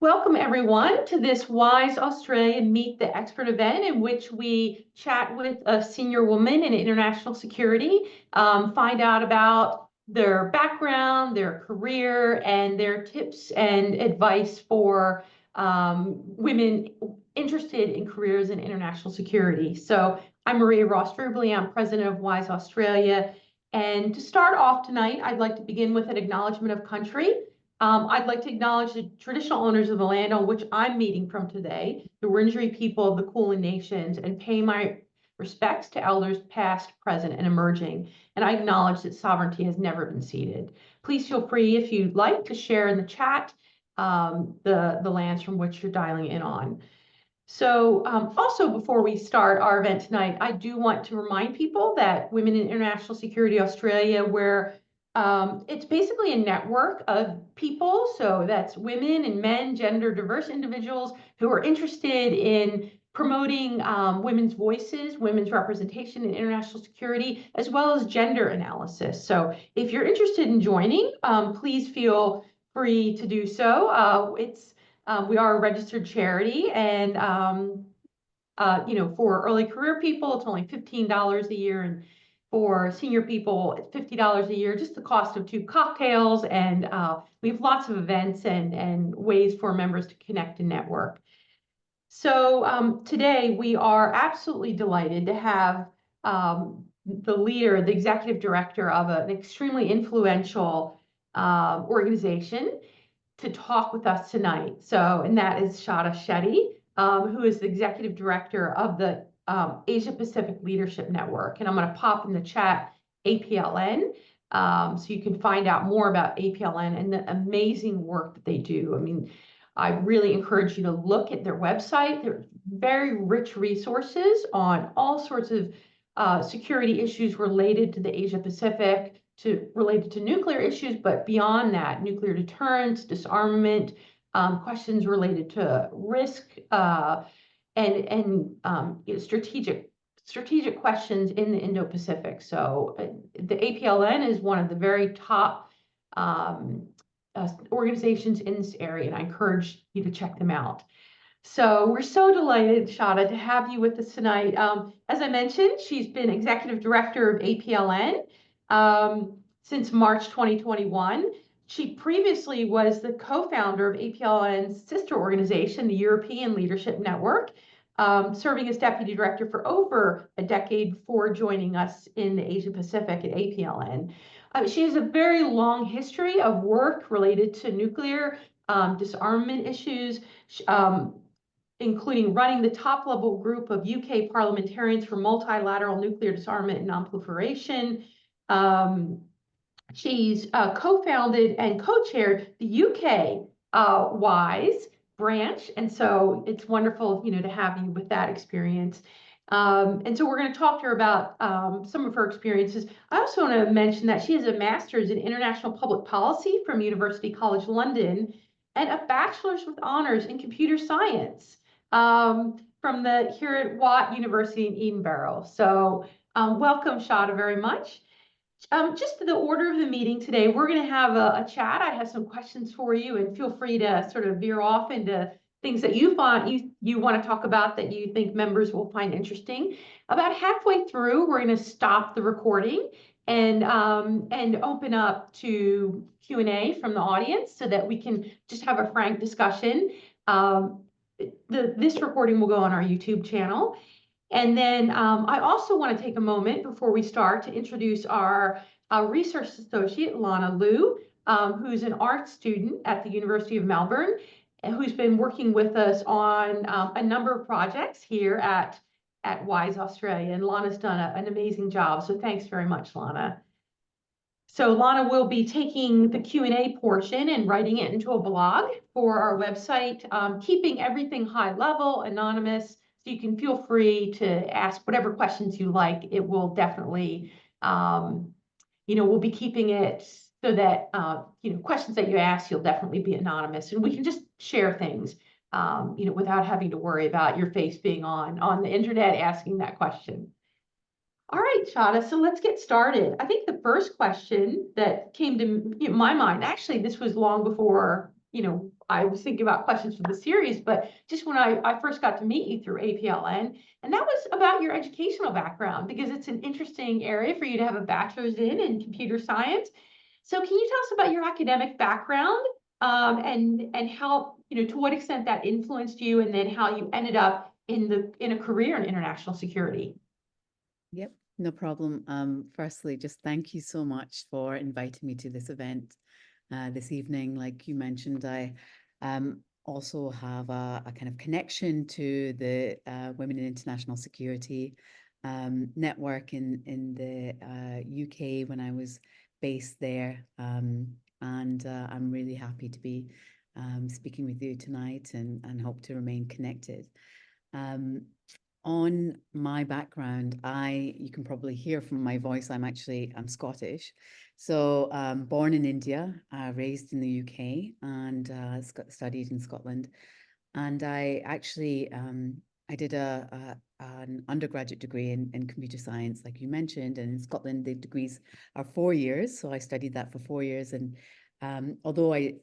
Welcome everyone to this WIIS Australia Meet the Expert event in which we chat with a senior woman in international security, find out about their background, their career, and their tips and advice for women interested in careers in international security. So I'm Maria Ross-Rubley. I'm president of WIIS Australia. And to start off tonight, I'd like to begin with an acknowledgement of country. I'd like to acknowledge the traditional owners of the land on which I'm meeting from today, the Wurundjeri people of the Kulin Nations, and pay my respects to elders past, present, and emerging. And I acknowledge that sovereignty has never been ceded. Please feel free, if you'd like, to share in the chat the lands from which you're dialing in on. So also before we start our event tonight, I do want to remind people that Women in International Security Australia, where it's basically a network of people, so that's women and men, gender diverse individuals who are interested in promoting women's voices, women's representation in international security, as well as gender analysis. So if you're interested in joining, please feel free to do so. We are a registered charity, and for early career people, it's only $15 a year, and for senior people, it's $50 a year, just the cost of 2 cocktails. And we have lots of events and ways for members to connect and network. So today we are absolutely delighted to have the leader, the executive director of an extremely influential organization to talk with us tonight. And that is Shatabhisha Shetty, who is the executive director of the Asia Pacific Leadership Network. And I'm going to pop in the chat APLN, so you can find out more about APLN and the amazing work that they do. I mean, I really encourage you to look at their website. There are very rich resources on all sorts of security issues related to the Asia Pacific, related to nuclear issues, but beyond that, nuclear deterrence, disarmament, questions related to risk, and strategic questions in the Indo-Pacific. So the APLN is one of the very top organizations in this area, and I encourage you to check them out. So we're so delighted, Shata, to have you with us tonight. As I mentioned, she's been executive director of APLN since March 2021. She previously was the co-founder of APLN's sister organization, the European Leadership Network, serving as deputy director for over a decade before joining us in the Asia Pacific at APLN. She has a very long history of work related to nuclear disarmament issues, including running the top-level group of UK parliamentarians for multilateral nuclear disarmament and nonproliferation. She's co-founded and co-chaired the UK WIIS branch, and so it's wonderful, to have you with that experience. And so we're going to talk to her about some of her experiences. I also want to mention that she has a master's in international public policy from University College London and a bachelor's with honors in computer science from here at Watt University in Edinburgh. So welcome, Shata, very much. Just the order of the meeting today, we're going to have a chat. I have some questions for you, and feel free to sort of veer off into things that you want to talk about that you think members will find interesting. About halfway through, we're going to stop the recording and open up to Q&A from the audience so that we can just have a frank discussion. This recording will go on our YouTube channel. And then I also want to take a moment before we start to introduce our research associate, Lana Liu, who's an art student at the University of Melbourne, and who's been working with us on a number of projects here at WIIS Australia. And Lana's done an amazing job, so thanks very much, Lana. So Lana will be taking the Q&A portion and writing it into a blog for our website, keeping everything high level, anonymous. So you can feel free to ask whatever questions you like. It will definitely, we'll be keeping it so that, questions that you ask, you'll definitely be anonymous. And we can just share things, without having to worry about your face being on the internet asking that question. All right, Shata, so let's get started. I think the first question that came to my mind, actually, this was long before I was thinking about questions for the series, but just when I first got to meet you through APLN, and that was about your educational background, because it's an interesting area for you to have a bachelor's in computer science. So can you tell us about your academic background, and how, to what extent that influenced you, and then how you ended up in a career in international security? Yep, no problem. Firstly, just thank you so much for inviting me to this event this evening. Like you mentioned, I also have a kind of connection to the Women in International Security network in the UK when I was based there. And I'm really happy to be speaking with you tonight and hope to remain connected. Um, on my background, you can probably hear from my voice, I'm Scottish. So born in India, raised in the UK, and studied in Scotland. And I actually, I did an undergraduate degree in computer science, like you mentioned, and in Scotland, the degrees are 4 years. So I studied that for 4 years. And although I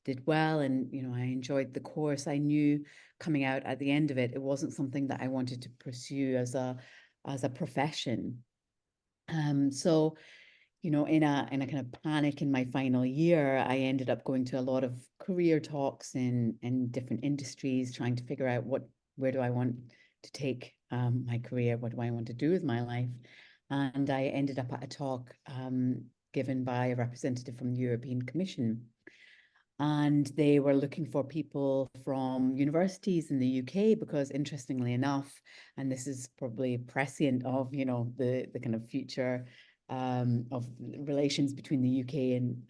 did well and, I enjoyed the course, I knew coming out at the end of it, it wasn't something that I wanted to pursue as a profession. So in a kind of panic in my final year, I ended up going to a lot of career talks in different industries, trying to figure out where do I want to take my career, what do I want to do with my life, and I ended up at a talk given by a representative from the European Commission. And they were looking for people from universities in the UK because, interestingly enough, and this is probably prescient of, the kind of future of relations between the UK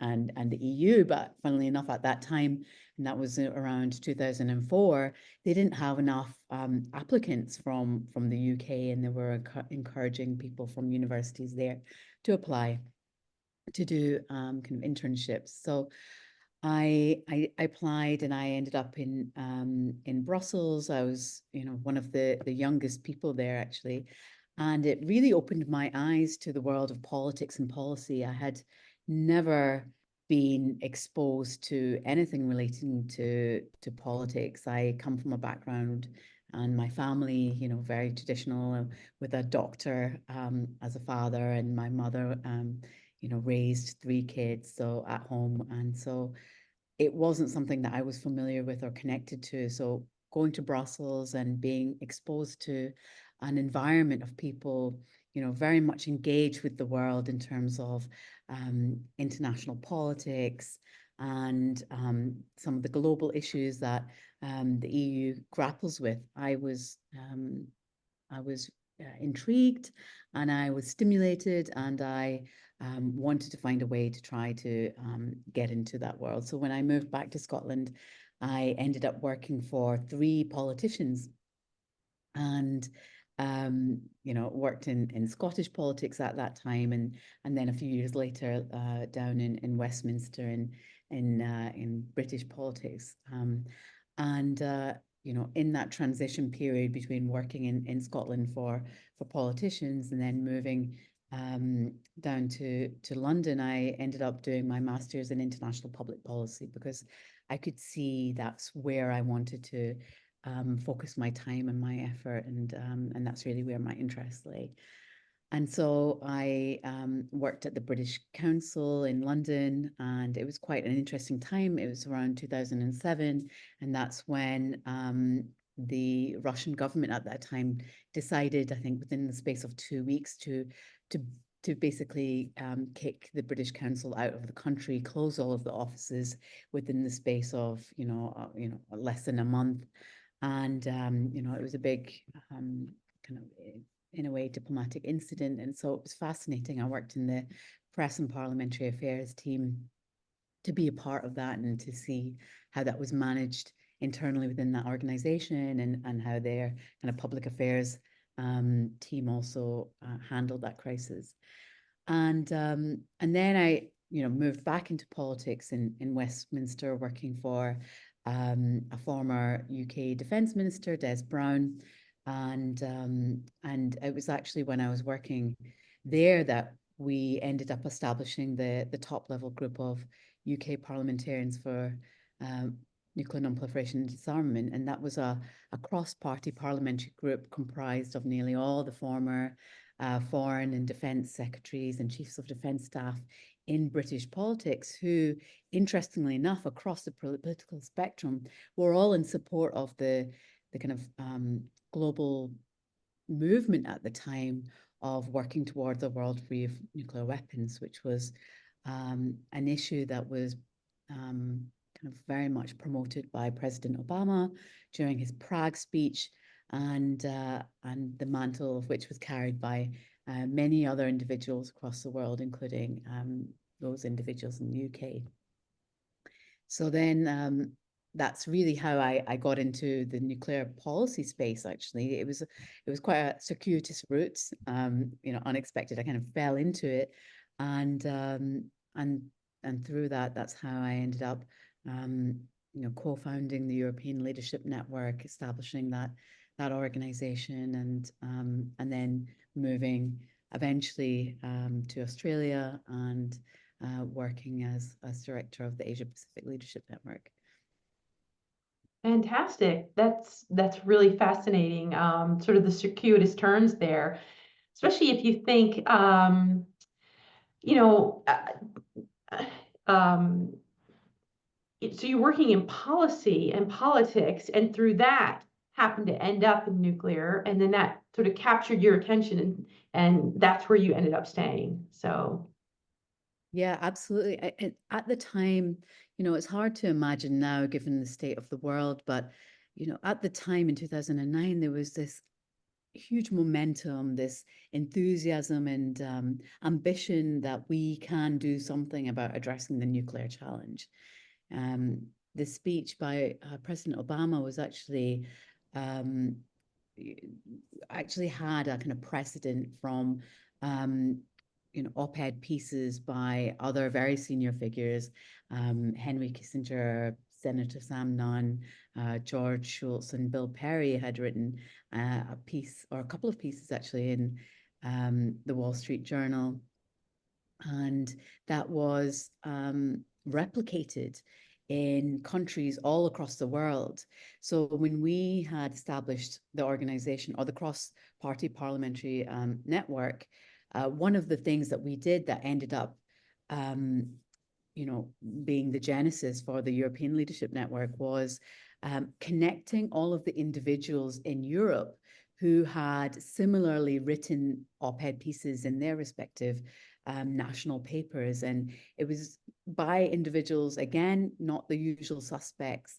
and the EU. But funnily enough, at that time, and that was around 2004, they didn't have enough applicants from the UK, and they were encouraging people from universities there to apply to do kind of internships. So I applied and I ended up in Brussels. I was, one of the youngest people there actually, and it really opened my eyes to the world of politics and policy. I had never been exposed to anything relating to politics. I come from a background and my family, very traditional, with a doctor as a father, and my mother, raised 3 kids so at home, and so it wasn't something that I was familiar with or connected to. So going to Brussels and being exposed to an environment of people, very much engaged with the world in terms of international politics and some of the global issues that the EU grapples with. I was intrigued and I was stimulated, and I wanted to find a way to try to get into that world. So when I moved back to Scotland, I ended up working for 3 politicians and worked in Scottish politics at that time, and then a few years later down in Westminster in British politics. And in that transition period between working in Scotland for politicians and then moving down to London, I ended up doing my master's in international public policy because I could see that's where I wanted to focus my time and my effort, and that's really where my interest lay. And so I worked at the British Council in London, and it was quite an interesting time. It was around 2007, and that's when the Russian government at that time decided, I think within the space of 2 weeks, to to basically kick the British Council out of the country, close all of the offices within the space of less than a month. And it was a big kind of, in a way, diplomatic incident, and so it was fascinating. I worked in the press and parliamentary affairs team to be a part of that and to see how that was managed internally within that organization, and how their kind of public affairs team also handled that crisis. And then I moved back into politics in Westminster, working for a former UK Defence Minister, Des Brown, and it was actually when I was working there that we ended up establishing the top level group of UK parliamentarians for nuclear non-proliferation and disarmament, and that was a cross-party parliamentary group comprised of nearly all the former foreign and defence secretaries and chiefs of defence staff in British politics, who, interestingly enough, across the political spectrum, were all in support of the kind of global movement at the time of working towards a world free of nuclear weapons, which was an issue that was kind of very much promoted by President Obama during his Prague speech, and the mantle of which was carried by many other individuals across the world, including those individuals in the UK. So then that's really how I got into the nuclear policy space. Actually, it was quite a circuitous route, unexpected. I kind of fell into it, and through that, that's how I ended up, co-founding the European Leadership Network, establishing that organization, and then moving eventually to Australia and working as director of the Asia Pacific Leadership Network. Fantastic. That's really fascinating. Sort of the circuitous turns there, especially if you think, so you're working in policy and politics, and through that happened to end up in nuclear, and then that sort of captured your attention, and that's where you ended up staying. So. Yeah, absolutely. At the time, it's hard to imagine now given the state of the world, but, at the time in 2009, there was this huge momentum, this enthusiasm and ambition that we can do something about addressing the nuclear challenge. The speech by President Obama was actually had a kind of precedent from op-ed pieces by other very senior figures, Henry Kissinger, Senator Sam Nunn, George Shultz, and Bill Perry had written a piece, or a couple of pieces actually, in the Wall Street Journal, and that was replicated in countries all across the world. So when we had established the organization, or the cross-party parliamentary network, one of the things that we did that ended up being the genesis for the European Leadership Network was connecting all of the individuals in Europe who had similarly written op-ed pieces in their respective national papers. And it was by individuals, again, not the usual suspects,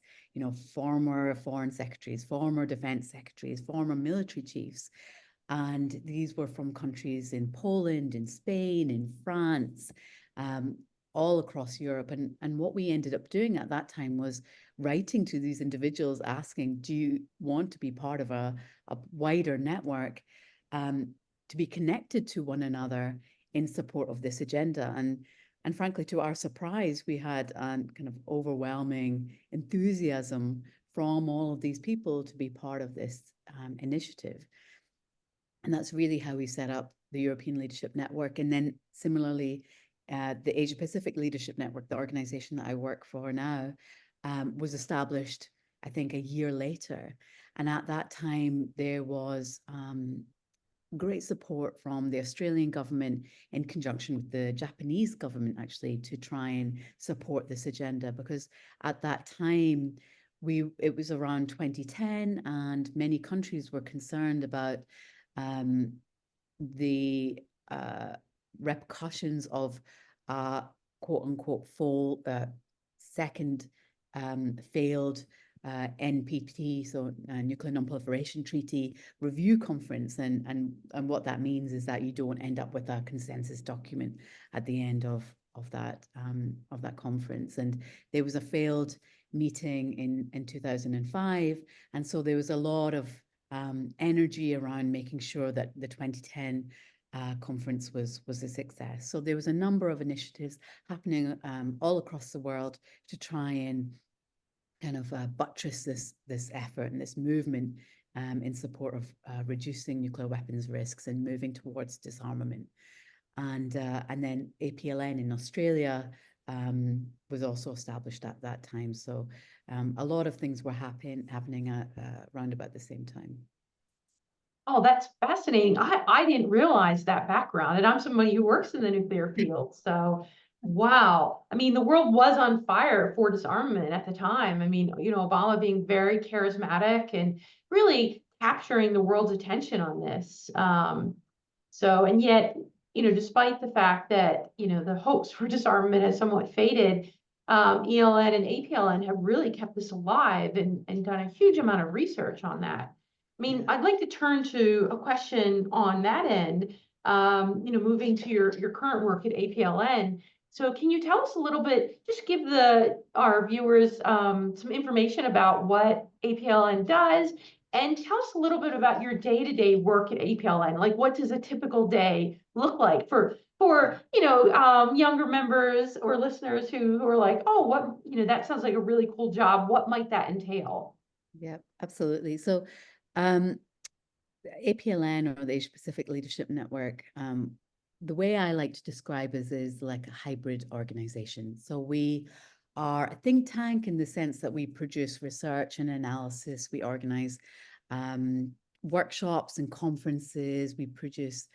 former foreign secretaries, former defense secretaries, former military chiefs. And these were from countries in Poland, in Spain, in France, all across Europe. And what we ended up doing at that time was writing to these individuals asking, do you want to be part of a wider network, to be connected to one another in support of this agenda? And frankly, to our surprise, we had kind of overwhelming enthusiasm from all of these people to be part of this initiative. And that's really how we set up the European Leadership Network. And then similarly, the Asia Pacific Leadership Network, the organization that I work for now, was established, I think, a year later. And at that time, there was great support from the Australian government in conjunction with the Japanese government, actually, to try and support this agenda. Because at that time, it was around 2010, and many countries were concerned about the repercussions of quote unquote second failed NPT, so Nuclear Non-Proliferation Treaty Review Conference, and what that means is that you don't end up with a consensus document at the end of that conference. And there was a failed meeting in 2005, and so there was a lot of energy around making sure that the 2010 conference was a success. So there was a number of initiatives happening all across the world to try and kind of buttress this effort and this movement in support of reducing nuclear weapons risks and moving towards disarmament. And then APLN in Australia was also established at that time. So a lot of things were happening at around about the same time. Oh, that's fascinating. I didn't realize that background, and I'm somebody who works in the nuclear field. So, wow. I mean, the world was on fire for disarmament at the time. I mean, Obama being very charismatic and really capturing the world's attention on this. And yet, despite the fact that, the hopes for disarmament has somewhat faded, ELN and APLN have really kept this alive and done a huge amount of research on that. I mean, Yeah. I'd like to turn to a question on that end, moving to your current work at APLN. So can you tell us a little bit, just give our viewers some information about what APLN does, and tell us a little bit about your day-to-day work at APLN. Like, what does a typical day look like for younger members or listeners who are like, oh, what, that sounds like a really cool job. What might that entail? Yeah, absolutely. So um, APLN, or the Asia Pacific Leadership Network, the way I like to describe it is like a hybrid organization. So we are a think tank in the sense that we produce research and analysis. We organize workshops and conferences. We produce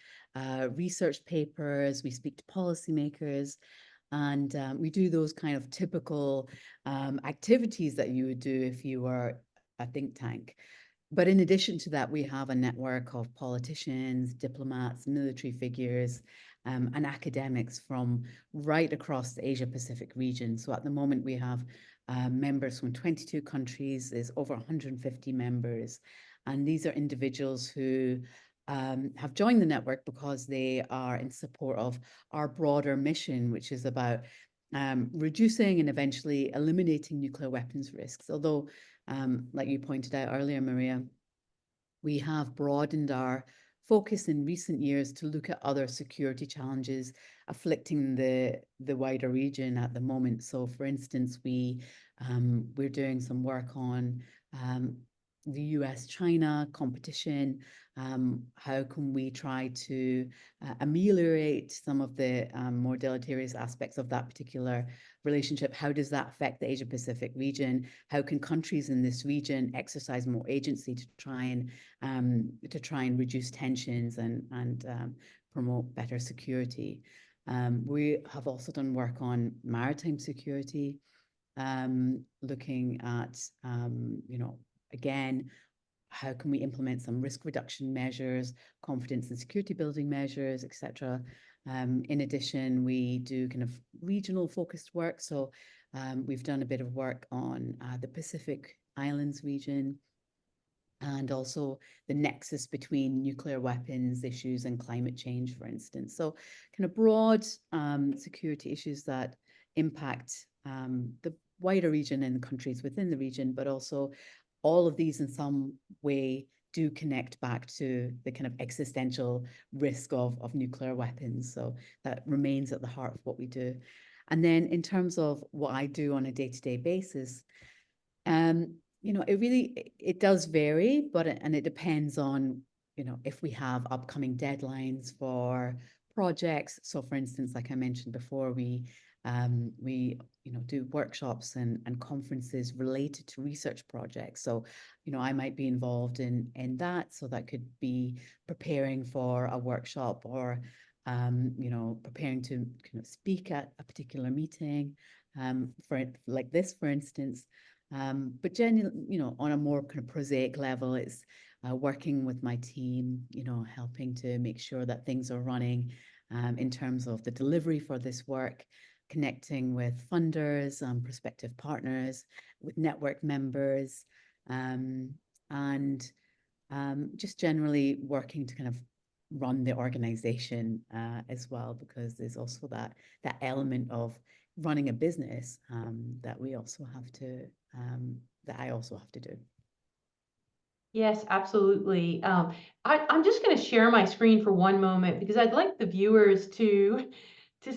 research papers. We speak to policymakers. And we do those kind of typical activities that you would do if you were a think tank. But in addition to that, we have a network of politicians, diplomats, military figures, and academics from right across the Asia Pacific region. So at the moment, we have members from 22 countries. There's over 150 members. And these are individuals who have joined the network because they are in support of our broader mission, which is about reducing and eventually eliminating nuclear weapons risks. Although, like you pointed out earlier, Maria, we have broadened our focus in recent years to look at other security challenges afflicting the wider region at the moment. So, for instance, we're doing some work on the US-China competition. How can we try to ameliorate some of the more deleterious aspects of that particular relationship? How does that affect the Asia-Pacific region? How can countries in this region exercise more agency to try and reduce tensions and promote better security? We have also done work on maritime security, looking at, again, how can we implement some risk reduction measures, confidence and security building measures, etc. In addition, we do kind of regional focused work. So we've done a bit of work on the Pacific Islands region, and also the nexus between nuclear weapons issues and climate change, for instance. So kind of broad security issues that impact the wider region and countries within the region, but also all of these in some way do connect back to the kind of existential risk of nuclear weapons. So that remains at the heart of what we do. And then in terms of what I do on a day-to-day basis, it does vary, and it depends on, if we have upcoming deadlines for projects. So for instance, like I mentioned before, we do workshops and conferences related to research projects. So, I might be involved in that. So that could be preparing for a workshop or, preparing to kind of speak at a particular meeting, for like this, for instance. But generally, on a more kind of prosaic level, it's working with my team, helping to make sure that things are running in terms of the delivery for this work, connecting with funders, prospective partners, with network members, and just generally working to kind of run the organization as well, because there's also that element of running a business that we also have to that I also have to do. Yes, absolutely. I'm just going to share my screen for one moment because I'd like the viewers to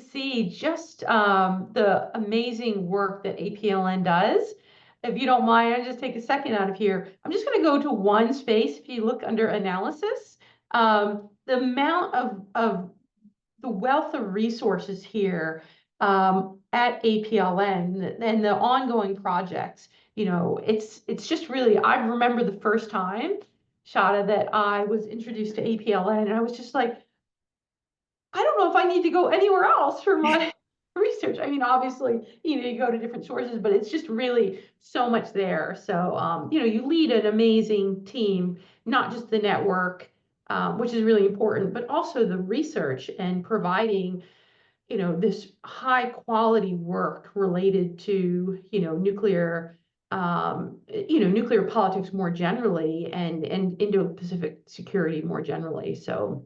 see just the amazing work that APLN does. If you don't mind, I'll just take a second out of here. I'm just going to go to one space. If you look under analysis, the amount of the wealth of resources here, at APLN and the ongoing projects, it's just really, I remember the first time, Shata, that I was introduced to APLN, and I was just like, I don't know if I need to go anywhere else for my research. I mean, obviously, you go to different sources, but it's just really so much there. So, you lead an amazing team, not just the network, which is really important, but also the research and providing, this high quality work related to, nuclear politics more generally, and Indo-Pacific security more generally. So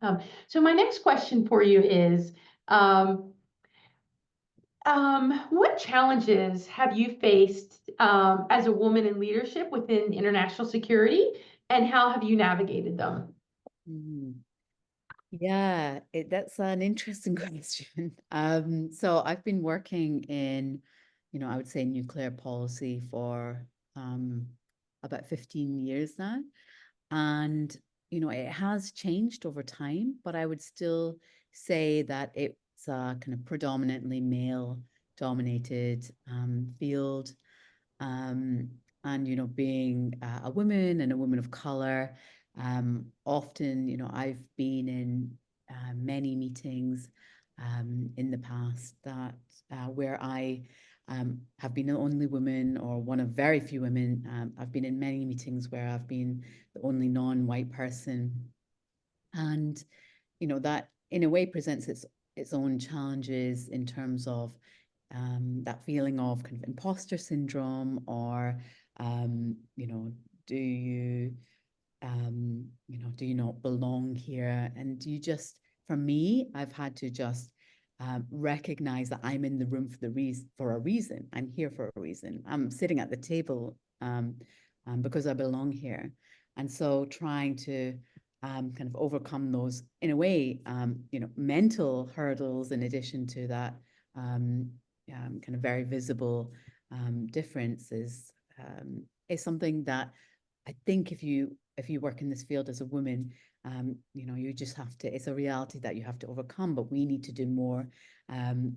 my next question for you is, um, what challenges have you faced as a woman in leadership within international security, and how have you navigated them? Mm. Yeah, that's an interesting question. So I've been working in, I would say nuclear policy for about 15 years now. And, it has changed over time, but I would still say that it's a kind of predominantly male dominated field. Um, and, being a woman and a woman of color, often, I've been in many meetings in the past that where I have been the only woman or one of very few women. I've been in many meetings where I've been the only non-white person. And, that in a way presents its own challenges in terms of that feeling of kind of imposter syndrome, or do you do you not belong here? And do you just, for me, I've had to just recognize that I'm in the room for a reason. I'm here for a reason. I'm sitting at the table because I belong here. And so trying to kind of overcome those, in a way, mental hurdles, in addition to that kind of very visible difference, is something that I think if you work in this field as a woman, you just have to, it's a reality that you have to overcome, but we need to do more,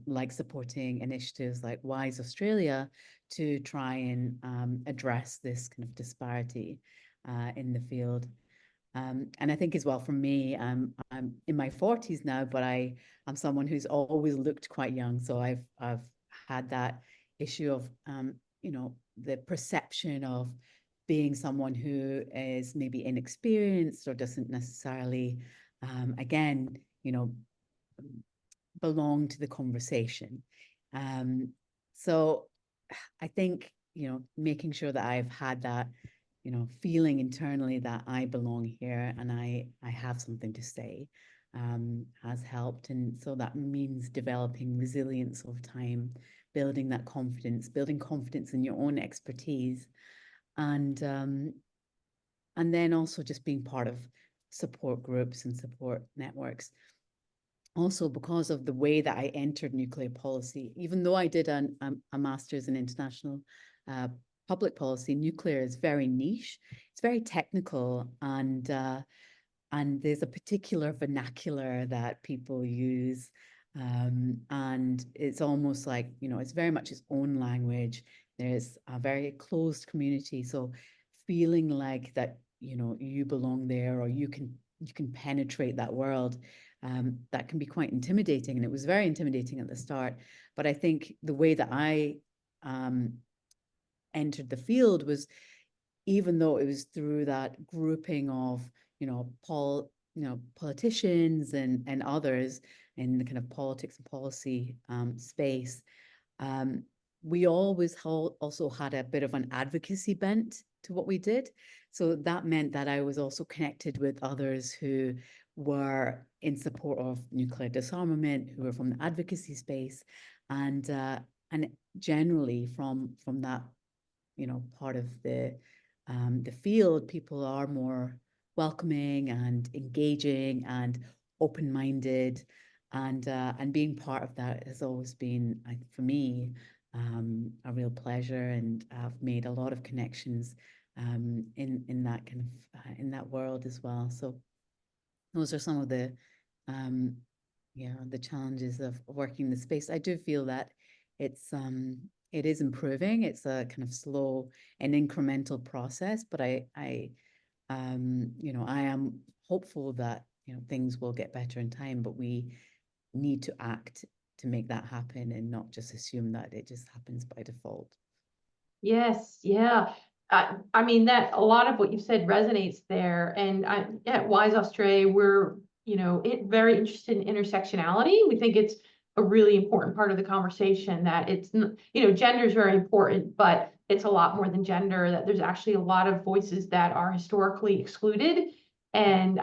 like supporting initiatives like WIIS Australia to try and address this kind of disparity in the field. And I think as well, for me, I'm in my 40s now, but I'm someone who's always looked quite young. So I've had that issue of the perception of being someone who is maybe inexperienced or doesn't necessarily, again, belong to the conversation. So I think, making sure that I've had that, feeling internally that I belong here and I have something to say, has helped. And so that means developing resilience over time, building that confidence, building confidence in your own expertise, and then also just being part of support groups and support networks. Also, because of the way that I entered nuclear policy, even though I did a master's in international public policy, nuclear is very niche. It's very technical, and there's a particular vernacular that people use, and it's almost like, it's very much its own language. There's a very closed community, so feeling like that, you belong there, or you can penetrate that world, that can be quite intimidating. And it was very intimidating at the start. But I think the way that I entered the field was, even though it was through that grouping of, politicians and others in the kind of politics and policy space, we always also had a bit of an advocacy bent to what we did. So that meant that I was also connected with others who were in support of nuclear disarmament, who were from the advocacy space, and generally from that, part of the field, people are more welcoming and engaging and open-minded, and being part of that has always been, for me, a real pleasure, and I've made a lot of connections in that kind of in that world as well. So those are some of the yeah, the challenges of working the space. I do feel that it's it is improving. It's a kind of slow and incremental process, but you know, I am hopeful that, you know, things will get better in time, but we need to act to make that happen and not just assume that it just happens by default. Yes, yeah. I mean, that a lot of what you said resonates there. And at WIIS Australia, we're, very interested in intersectionality. We think it's a really important part of the conversation, that gender is very important, but it's a lot more than gender, that there's actually a lot of voices that are historically excluded. And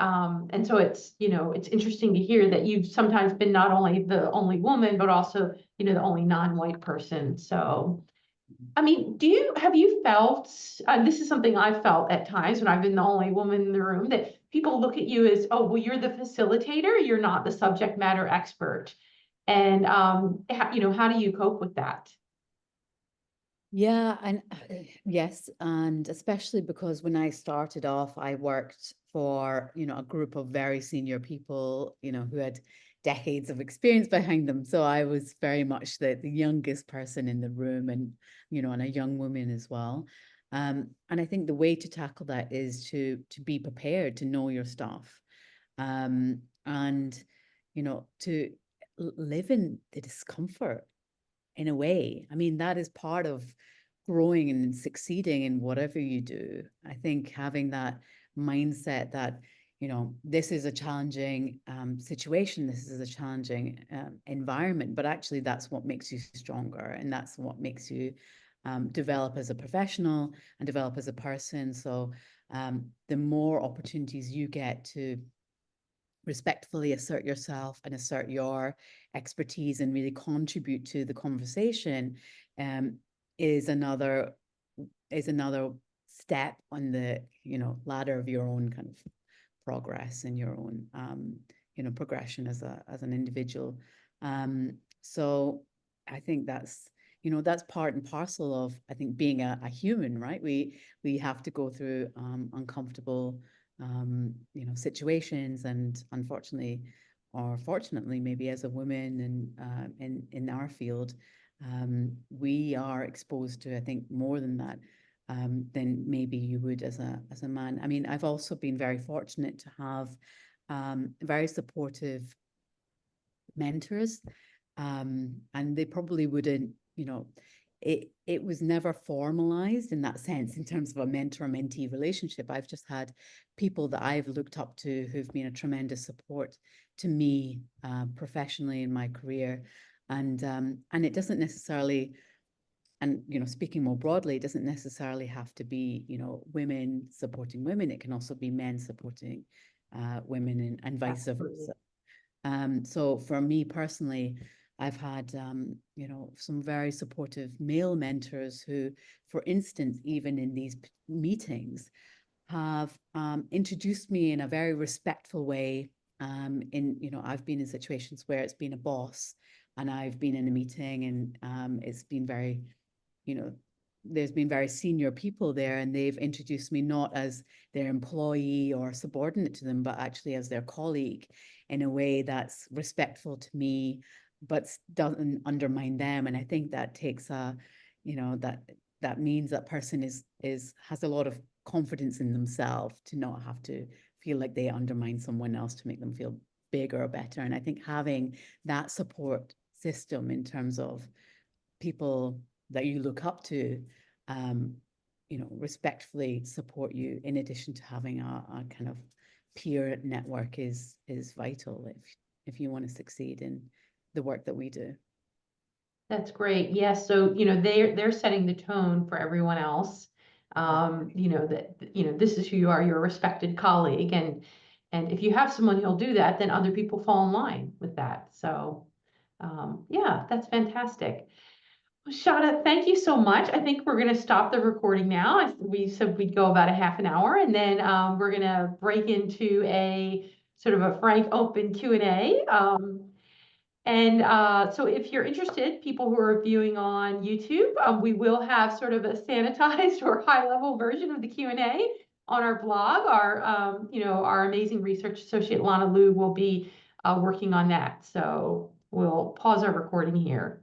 so it's interesting to hear that you've sometimes been not only the only woman, but also, the only non-white person. So, I mean, have you felt, this is something I've felt at times when I've been the only woman in the room, that people look at you as, oh, well, you're the facilitator, you're not the subject matter expert. And, how do you cope with that? Yeah, and yes, and especially because when I started off, I worked for, you know, a group of very senior people, you know, who had decades of experience behind them. So I was very much the youngest person in the room, and, you know, and a young woman as well. And I think the way to tackle that is to be prepared, to know your stuff, and, you know, to live in the discomfort in a way. I mean, that is part of growing and succeeding in whatever you do. I think having that mindset that, you know, this is a challenging situation, this is a challenging environment, but actually that's what makes you stronger, and that's what makes you develop as a professional and develop as a person. So the more opportunities you get to respectfully assert yourself and assert your expertise and really contribute to the conversation, um, is another step on the, you know, ladder of your own kind of progress and your own you know, progression as an individual. So I think that's, you know, that's part and parcel of, I think, being a human, right? We have to go through uncomfortable you know, situations, and unfortunately, or fortunately, maybe as a woman and in our field, we are exposed to, I think, more than that than maybe you would as a man. I mean, I've also been very fortunate to have very supportive mentors, and they probably wouldn't, you know, it was never formalized in that sense in terms of a mentor-mentee relationship. I've just had people that I've looked up to who've been a tremendous support to me professionally in my career, and it doesn't necessarily, and, you know, speaking more broadly, it doesn't necessarily have to be, you know, women supporting women. It can also be men supporting women, and vice Absolutely. versa. So for me personally, I've had, you know, some very supportive male mentors who, for instance, even in these meetings, have introduced me in a very respectful way. You know, I've been in situations where it's been a boss, and I've been in a meeting, and it's been very, you know, there's been very senior people there, and they've introduced me not as their employee or subordinate to them, but actually as their colleague, in a way that's respectful to me, but doesn't undermine them. And I think that takes a, you know, that means that person has a lot of confidence in themselves to not have to feel like they undermine someone else to make them feel bigger or better. And I think having that support system in terms of people that you look up to, you know, respectfully support you, in addition to having a kind of peer network, is vital if you want to succeed in the work that we do. That's great. Yes. So, they're setting the tone for everyone else. This is who you are, you're a respected colleague. And if you have someone who'll do that, then other people fall in line with that. So, yeah, that's fantastic. Well, Shata, thank you so much. I think we're going to stop the recording now. We said we'd go about a half an hour, and then we're going to break into a sort of a frank, open Q&A. So if you're interested, people who are viewing on YouTube, we will have sort of a sanitized or high-level version of the Q&A on our blog. Our amazing research associate, Lana Liu, will be working on that. So we'll pause our recording here.